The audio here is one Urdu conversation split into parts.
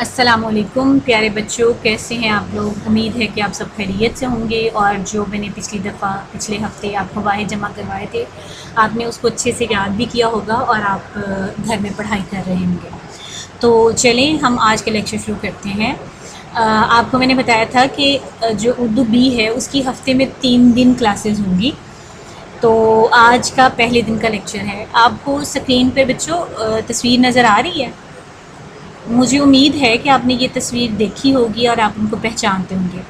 السلام علیکم پیارے بچوں، کیسے ہیں آپ لوگ؟ امید ہے کہ آپ سب خیریت سے ہوں گے، اور جو میں نے پچھلے ہفتے آپ کو واحد جمع کروائے تھے، آپ نے اس کو اچھے سے یاد بھی کیا ہوگا اور آپ گھر میں پڑھائی کر رہے ہوں گے۔ تو چلیں ہم آج کے لیکچر شروع کرتے ہیں۔ آپ کو میں نے بتایا تھا کہ جو اردو بی ہے اس کی ہفتے میں 3 دن کلاسز ہوں گی، تو آج کا پہلے دن کا لیکچر ہے۔ آپ کو اسکرین پہ بچوں تصویر نظر آ رہی ہے؟ مجھے امید ہے کہ آپ نے یہ تصویر دیکھی ہوگی اور آپ ان کو پہچانتے ہوں گے۔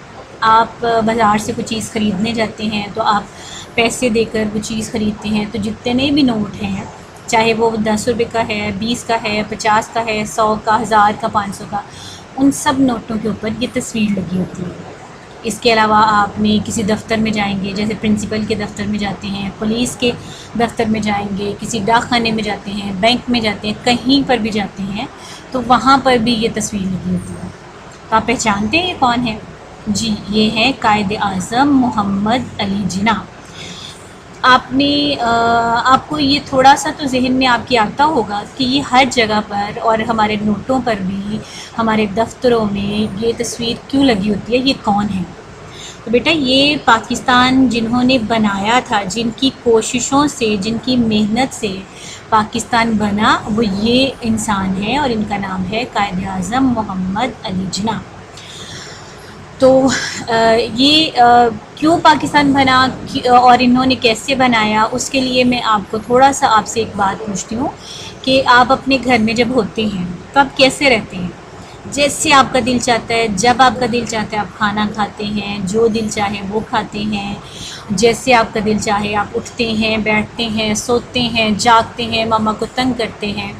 آپ بازار سے کوئی چیز خریدنے جاتے ہیں تو آپ پیسے دے کر وہ چیز خریدتے ہیں، تو جتنے بھی نوٹ ہیں، چاہے وہ 10 روپے کا ہے، 20 کا ہے، 50 کا ہے، 100 کا، 1000 کا، 500 کا، ان سب نوٹوں کے اوپر یہ تصویر لگی ہوتی ہے۔ اس کے علاوہ آپ نے کسی دفتر میں جائیں گے، جیسے پرنسپل کے دفتر میں جاتے ہیں، پولیس کے دفتر میں جائیں گے، کسی ڈاک خانے میں جاتے ہیں، بینک میں جاتے ہیں، کہیں پر بھی جاتے ہیں تو وہاں پر بھی یہ تصویر لگی ہوتی ہے۔ تو آپ پہچانتے ہیں یہ کون ہے؟ جی، یہ ہے قائد اعظم محمد علی جناح۔ آپ کو یہ تھوڑا سا تو ذہن میں آپ کی آتا ہوگا کہ یہ ہر جگہ پر اور ہمارے نوٹوں پر بھی، ہمارے دفتروں میں یہ تصویر کیوں لگی ہوتی ہے، یہ کون ہے؟ تو بیٹا یہ پاکستان جنہوں نے بنایا تھا، جن کی کوششوں سے، جن کی محنت سے پاکستان بنا، وہ یہ انسان ہے اور ان کا نام ہے قائد اعظم محمد علی جناح۔ تو یہ کیوں پاکستان بنا اور انہوں نے کیسے بنایا، اس کے لیے میں آپ کو تھوڑا سا آپ سے ایک بات پوچھتی ہوں کہ آپ اپنے گھر میں جب ہوتے ہیں تو آپ کیسے رہتے ہیں؟ جیسے آپ کا دل چاہتا ہے، جب آپ کا دل چاہتا ہے آپ کھانا کھاتے ہیں، جو دل چاہے وہ کھاتے ہیں، جیسے آپ کا دل چاہے آپ اٹھتے ہیں، بیٹھتے ہیں، سوتے ہیں، جاگتے ہیں، ماما کو تنگ کرتے ہیں۔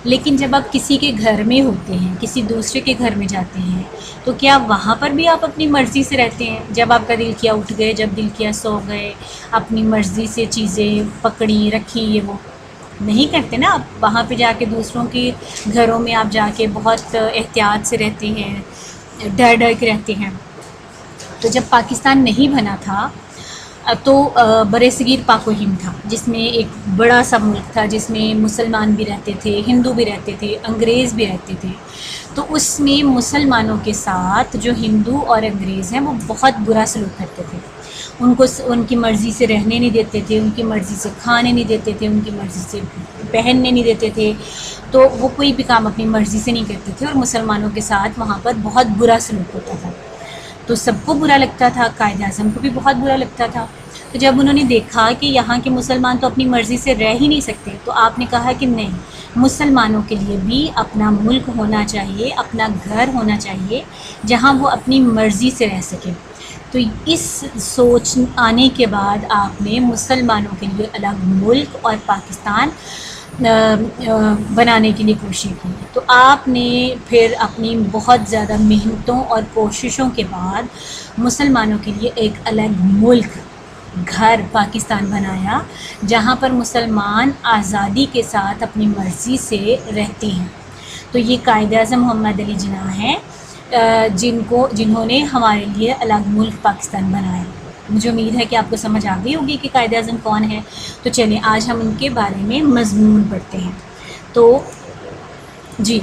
لیکن جب آپ کسی کے گھر میں ہوتے ہیں، کسی دوسرے کے گھر میں جاتے ہیں، تو کیا وہاں پر بھی آپ اپنی مرضی سے رہتے ہیں؟ جب آپ کا دل کیا اٹھ گئے، جب دل کیا سو گئے، اپنی مرضی سے چیزیں پکڑیں رکھیں، یہ وہ نہیں کرتے نا۔ آپ وہاں پہ جا کے دوسروں کے گھروں میں آپ جا کے بہت احتیاط سے رہتے ہیں، ڈر ڈر کے رہتے ہیں۔ تو جب پاکستان نہیں بنا تھا تو برصغیر پاک و ہند تھا، جس میں ایک بڑا سا ملک تھا، جس میں مسلمان بھی رہتے تھے، ہندو بھی رہتے تھے، انگریز بھی رہتے تھے۔ تو اس میں مسلمانوں کے ساتھ جو ہندو اور انگریز ہیں وہ بہت برا سلوک کرتے تھے، ان کی مرضی سے رہنے نہیں دیتے تھے، ان کی مرضی سے کھانے نہیں دیتے تھے، ان کی مرضی سے پہننے نہیں دیتے تھے، تو وہ کوئی بھی کام اپنی مرضی سے نہیں کرتے تھے، اور مسلمانوں کے ساتھ وہاں پر بہت برا سلوک ہوتا تھا۔ تو سب کو برا لگتا تھا، قائد اعظم کو بھی بہت برا لگتا تھا۔ تو جب انہوں نے دیکھا کہ یہاں کے مسلمان تو اپنی مرضی سے رہ ہی نہیں سکتے، تو آپ نے کہا کہ نہیں، مسلمانوں کے لیے بھی اپنا ملک ہونا چاہیے، اپنا گھر ہونا چاہیے جہاں وہ اپنی مرضی سے رہ سکیں۔ تو اس سوچ آنے کے بعد آپ نے مسلمانوں کے لیے الگ ملک اور پاکستان بنانے کے لیے کوشش کی۔ تو آپ نے پھر اپنی بہت زیادہ محنتوں اور کوششوں کے بعد مسلمانوں کے لیے ایک الگ ملک، گھر پاکستان بنایا، جہاں پر مسلمان آزادی کے ساتھ اپنی مرضی سے رہتے ہیں۔ تو یہ قائد اعظم محمد علی جناح ہیں، جنہوں نے ہمارے لیے الگ ملک پاکستان بنایا۔ مجھے امید ہے کہ آپ کو سمجھ آ گئی ہوگی کہ قائد اعظم کون ہے۔ تو چلیں آج ہم ان کے بارے میں مضمون پڑھتے ہیں۔ تو جی،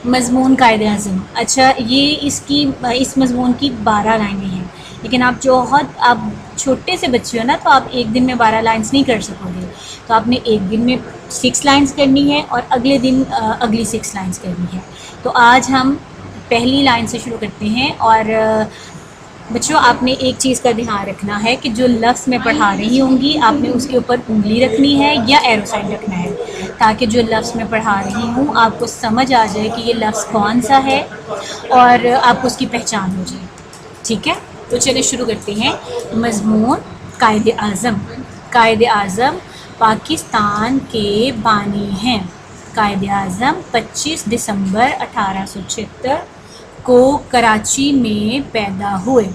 مضمون قائد اعظم، اچھا یہ اس مضمون کی 12 لائنیں ہیں، لیکن آپ چھوٹے سے بچے ہو نا، تو آپ ایک دن میں 12 لائنز نہیں کر سکو گے، تو آپ نے ایک دن میں 6 لائنز کرنی ہے اور اگلے دن اگلی 6 لائنز کرنی ہے۔ تو آج ہم پہلی لائن سے شروع کرتے ہیں، اور بچوں آپ نے ایک چیز کا دھیان رکھنا ہے کہ جو لفظ میں پڑھا رہی ہوں گی آپ نے اس کے اوپر انگلی رکھنی ہے یا ایرو سائن رکھنا ہے، تاکہ جو لفظ میں پڑھا رہی ہوں آپ کو سمجھ آ جائے کہ یہ لفظ کون سا ہے اور آپ کو اس کی پہچان ہو جائے، ٹھیک ہے؟ تو چلیں شروع کرتے ہیں۔ مضمون قائد اعظم۔ قائد اعظم پاکستان کے بانی ہیں۔ قائد اعظم 25 دسمبر 1876 کو کراچی میں پیدا ہوئے۔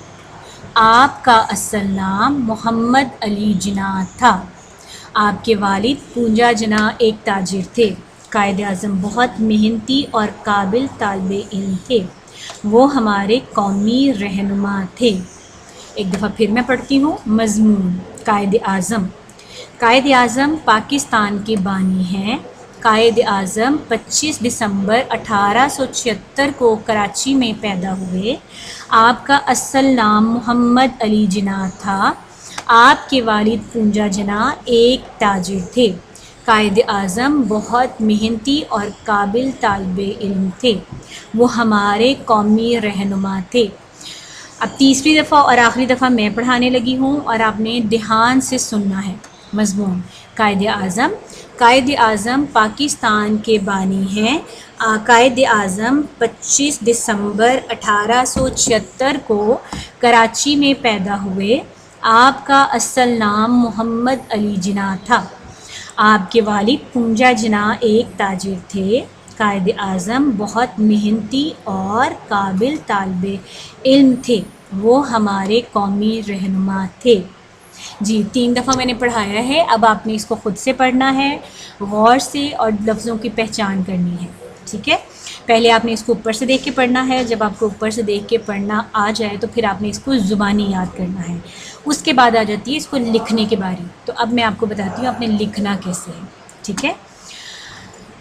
آپ کا اصل نام محمد علی جناح تھا۔ آپ کے والد پونجا جناح ایک تاجر تھے۔ قائد اعظم بہت محنتی اور قابل طالب علم تھے۔ وہ ہمارے قومی رہنما تھے۔ ایک دفعہ پھر میں پڑھتی ہوں۔ مضمون قائد اعظم۔ قائد اعظم پاکستان کے بانی ہیں۔ قائد اعظم 25 دسمبر 1876 کو کراچی میں پیدا ہوئے. آپ کا اصل نام محمد علی جناح تھا. آپ کے والد پونجا جناح ایک تاجر تھے. قائد اعظم بہت محنتی اور قابل طالب علم تھے. وہ ہمارے قومی رہنما تھے. اب تیسری دفعہ اور آخری دفعہ میں پڑھانے لگی ہوں اور آپ نے دھیان سے سننا ہے. مضمون قائد اعظم پاکستان کے بانی ہیں. قائد اعظم 25 دسمبر 1876 کو کراچی میں پیدا ہوئے. آپ کا اصل نام محمد علی جناح تھا. آپ کے والد پونجا جناح ایک تاجر تھے. قائد اعظم بہت محنتی اور قابل طالب علم تھے. وہ ہمارے قومی رہنما تھے. جی 3 دفعہ میں نے پڑھایا ہے. اب آپ نے اس کو خود سے پڑھنا ہے غور سے اور لفظوں کی پہچان کرنی ہے. ٹھیک ہے، پہلے آپ نے اس کو اوپر سے دیکھ کے پڑھنا ہے. جب آپ کو اوپر سے دیکھ کے پڑھنا آ جائے تو پھر آپ نے اس کو زبانی یاد کرنا ہے. اس کے بعد آ جاتی ہے اس کو لکھنے کے باری. تو اب میں آپ کو بتاتی ہوں آپ نے لکھنا کیسے ہے. ٹھیک ہے،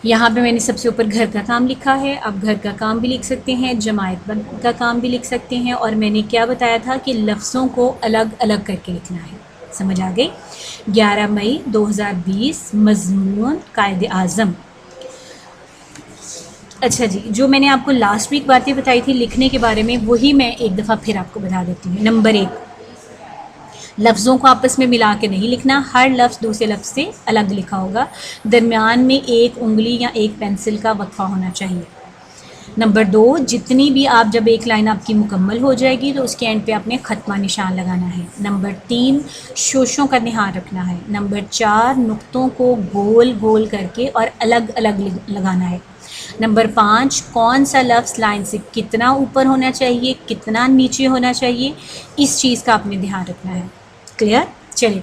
یہاں پہ میں نے سب سے اوپر گھر کا کام لکھا ہے. آپ گھر کا کام بھی لکھ سکتے ہیں، جماعت کا کام بھی لکھ سکتے ہیں. اور میں نے کیا بتایا تھا کہ لفظوں کو الگ الگ کر کے لکھنا ہے. سمجھ آ گئی؟ 11 مئی 2020 مضمون قائد اعظم. اچھا جی، جو میں نے آپ کو لاسٹ ویک باتیں بتائی تھی لکھنے کے بارے میں وہی میں ایک دفعہ پھر آپ کو بتا دیتی ہوں. نمبر 1، لفظوں کو آپس میں ملا کے نہیں لکھنا. ہر لفظ دوسرے لفظ سے الگ لکھا ہوگا. درمیان میں ایک انگلی یا ایک پینسل کا وقفہ ہونا چاہیے. نمبر 2، جتنی بھی آپ جب ایک لائن آپ کی مکمل ہو جائے گی تو اس کے اینڈ پہ آپ نے ختمہ نشان لگانا ہے. نمبر 3، شوشوں کا دھیان رکھنا ہے. نمبر 4، نقطوں کو گول گول کر کے اور الگ الگ لگانا ہے. نمبر 5، کون سا لفظ لائن سے کتنا اوپر ہونا چاہیے کتنا نیچے ہونا چاہیے، اس چیز کا آپ نے دھیان رکھنا ہے. کلیئر؟ چلیے،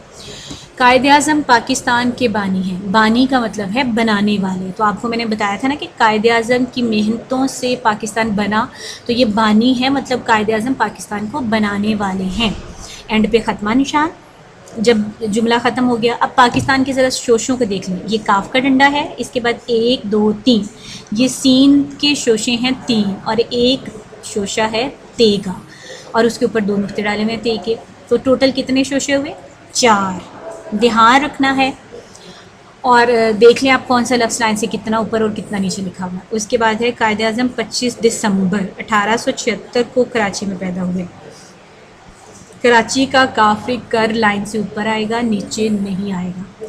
قائد اعظم پاکستان کے بانی ہیں. بانی کا مطلب ہے بنانے والے. تو آپ کو میں نے بتایا تھا نا کہ قائد اعظم کی محنتوں سے پاکستان بنا، تو یہ بانی ہے مطلب قائد اعظم پاکستان کو بنانے والے ہیں. اینڈ پہ ختمہ نشان. جب جملہ ختم ہو گیا، اب پاکستان کے ذرا شوشوں کو دیکھ لیں. یہ کاف کا ڈنڈا ہے، اس کے بعد 1 2 3. یہ سین کے شوشے ہیں 3 اور ایک شوشہ ہے تے کا اور اس کے اوپر 2 نقطے ڈالے ہوئے ہیں تے کے. تو ٹوٹل کتنے شوشے ہوئے؟ 4. دھیان رکھنا ہے اور دیکھ لیں آپ کون سا لفظ لائن سے کتنا اوپر اور کتنا نیچے لکھا ہوا. اس کے بعد ہے قائد اعظم 25 دسمبر 1876 کو کراچی میں پیدا ہوئے. کراچی کا کاف کر لائن سے اوپر آئے گا، نیچے نہیں آئے گا.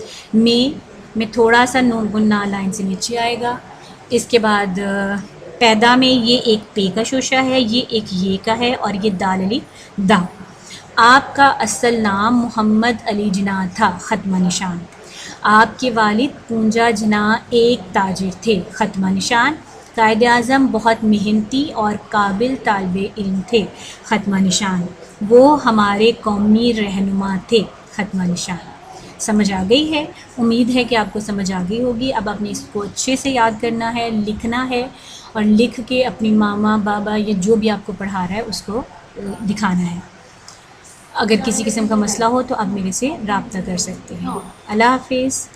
میں تھوڑا سا نون گنا لائن سے نیچے آئے گا. اس کے بعد پیدا میں یہ ایک پے کا شوشہ ہے، یہ ایک یہ کا ہے اور یہ دال علی دا. آپ کا اصل نام محمد علی جناح تھا. ختمہ نشان. آپ کے والد پونجا جناح ایک تاجر تھے. ختمہ نشان. قائد اعظم بہت محنتی اور قابل طالب علم تھے. ختمہ نشان. وہ ہمارے قومی رہنما تھے. ختمہ نشان. سمجھ آ گئی ہے؟ امید ہے کہ آپ کو سمجھ آ گئی ہوگی. اب آپ نے اس کو اچھے سے یاد کرنا ہے، لکھنا ہے اور لکھ کے اپنی ماما بابا یا جو بھی آپ کو پڑھا رہا ہے اس کو دکھانا ہے. اگر کسی قسم کا مسئلہ ہو تو آپ میرے سے رابطہ کر سکتے ہیں. اللہ حافظ.